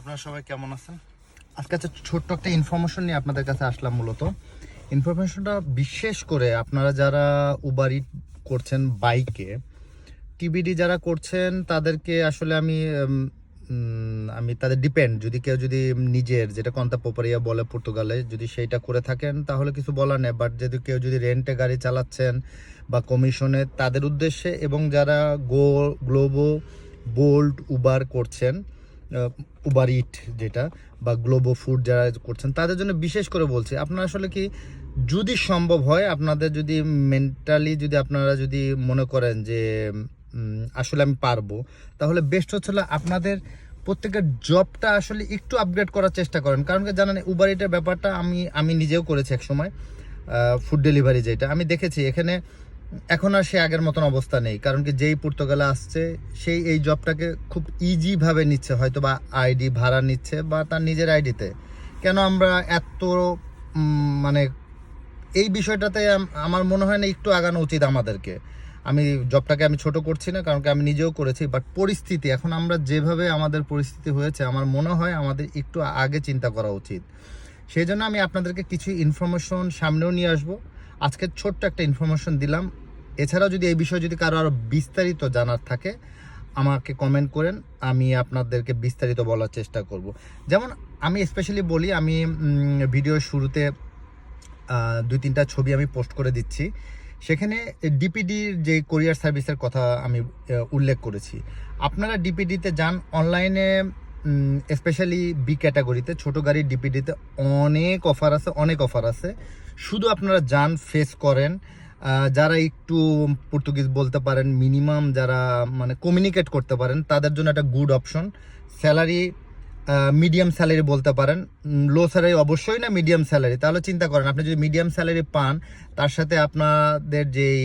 আপনারা সবাই কেমন আছেন? আজকে ছোট্ট একটা ইনফরমেশন নিয়ে আপনাদের কাছে আসলাম। মূলত ইনফরমেশনটা বিশেষ করে আপনারা যারা উবার ইট করছেন বাইকে, টিবিডি যারা করছেন তাদেরকে আসলে আমি তাদের ডিপেন্ড, যদি কেউ যদি নিজের যেটা কন্তা পোপারিয়া বলে পর্তুগালে, যদি সেইটা করে থাকেন তাহলে কিছু বলার নেই। বাট যদি কেউ যদি রেন্টে গাড়ি চালাচ্ছেন বা কমিশনে, তাদের উদ্দেশ্যে, এবং যারা গ্লোবো, বোল্ট, উবার করছেন, উবার ইট যেটা, বা গ্লোবো ফুড যারা করছেন, তাদের জন্য বিশেষ করে বলছি, আপনারা আসলে কি, যদি সম্ভব হয়, আপনাদের যদি মেন্টালি যদি আপনারা যদি মনে করেন যে আসলে আমি পারবো, তাহলে বেস্ট হচ্ছে আপনাদের প্রত্যেকের জবটা আসলে একটু আপগ্রেড করার চেষ্টা করেন। কারণ কি জানেন, উবার ইটের ব্যাপারটা আমি নিজেও করেছি এক সময়। ফুড ডেলিভারি যেটা আমি দেখেছি, এখানে এখন আর সে আগের মতন অবস্থা নেই। কারণ কি, যেই পর্তুগালে আসছে সেই এই জবটাকে খুব ইজিভাবে নিচ্ছে, হয়তো বা আইডি ভাড়া নিচ্ছে বা তার নিজের আইডিতে। কেন আমরা এত মানে এই বিষয়টাতে আমার মনে হয় না একটু আগানো উচিত আমাদেরকে। আমি জবটাকে ছোট করছি না, কারণ কি আমি নিজেও করেছি। বাট পরিস্থিতি এখন আমরা যেভাবে আমাদের পরিস্থিতি হয়েছে, আমার মনে হয় আমাদের একটু আগে চিন্তা করা উচিত। সেই জন্য আমি আপনাদেরকে কিছু ইনফরমেশন সামনেও নিয়ে আসবো। আজকে ছোট্ট একটা ইনফরমেশন দিলাম। এছাড়াও যদি এই বিষয়ে যদি কারো আরও বিস্তারিত জানার থাকে, আমাকে কমেন্ট করেন, আমি আপনাদেরকে বিস্তারিত বলার চেষ্টা করব। যেমন আমি স্পেশালি বলি, আমি ভিডিওর শুরুতে 2-3টা ছবি আমি পোস্ট করে দিচ্ছি। সেখানে ডিপিডির যে কোরিয়ার সার্ভিসের কথা আমি উল্লেখ করেছি। আপনারা ডিপিডিতে যান, অনলাইনে স্পেশালি বি ক্যাটাগরিতে ছোট গাড়ির ডিপিডিতে অনেক অফার আছে। শুধু আপনারা যান, ফেস করেন। যারা একটু পর্তুগিজ বলতে পারেন, মিনিমাম যারা মানে কমিউনিকেট করতে পারেন, তাদের জন্য একটা good option. Salary medium salary বলতে পারেন, লো স্যালারি অবশ্যই না, মিডিয়াম স্যালারি। তাহলে চিন্তা করেন, আপনি যদি মিডিয়াম স্যালারি পান, তার সাথে আপনাদের যেই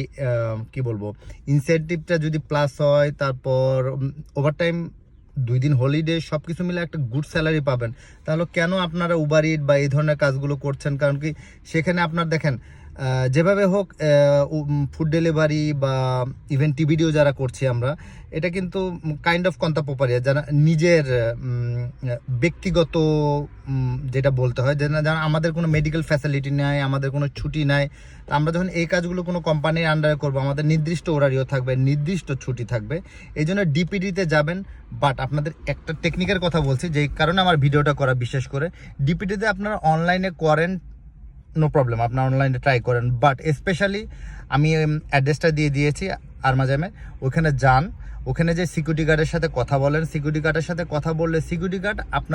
কি বলবো ইনসেন্টিভটা যদি প্লাস হয়, তারপর ওভারটাইম, 2 দিন হলিডে, সব কিছু মিলে একটা গুড স্যালারি পাবেন। তাহলে কেন আপনারা উবার ইট বা এই ধরনের কাজগুলো করছেন? কারণ কি, সেখানে আপনার দেখেন, যেভাবে হোক ফুড ডেলিভারি বা ইভেন টিভিডিও যারা করছি আমরা, এটা কিন্তু কাইন্ড অফ কন্তা পোপারিয়া, যারা নিজের ব্যক্তিগত যেটা বলতে হয়, যে না, আমাদের কোনো মেডিকেল ফ্যাসিলিটি নাই, আমাদের কোনো ছুটি নাই। আমরা যখন এই কাজগুলো কোনো কোম্পানির আন্ডারে করবো, আমাদের নির্দিষ্ট ওরারিও থাকবে, নির্দিষ্ট ছুটি থাকবে। এই জন্য ডিপিডিতে যাবেন। বাট আপনাদের একটা টেকনিকের কথা বলছি, যেই কারণে আমার ভিডিওটা করা, বিশেষ করে ডিপিডিতে আপনারা অনলাইনে করেন, নো প্রবলেম, আপনার অনলাইনে ট্রাই করেন। বাট স্পেশালি আমি অ্যাড্রেসটা দিয়ে দিয়েছি আরমাজামে, ওখানে যান, ওখানে যে সিকিউরিটি গার্ডের সাথে কথা বলেন। সিকিউরিটি গার্ডের সাথে কথা বললে সিকিউরিটি গার্ড আপনার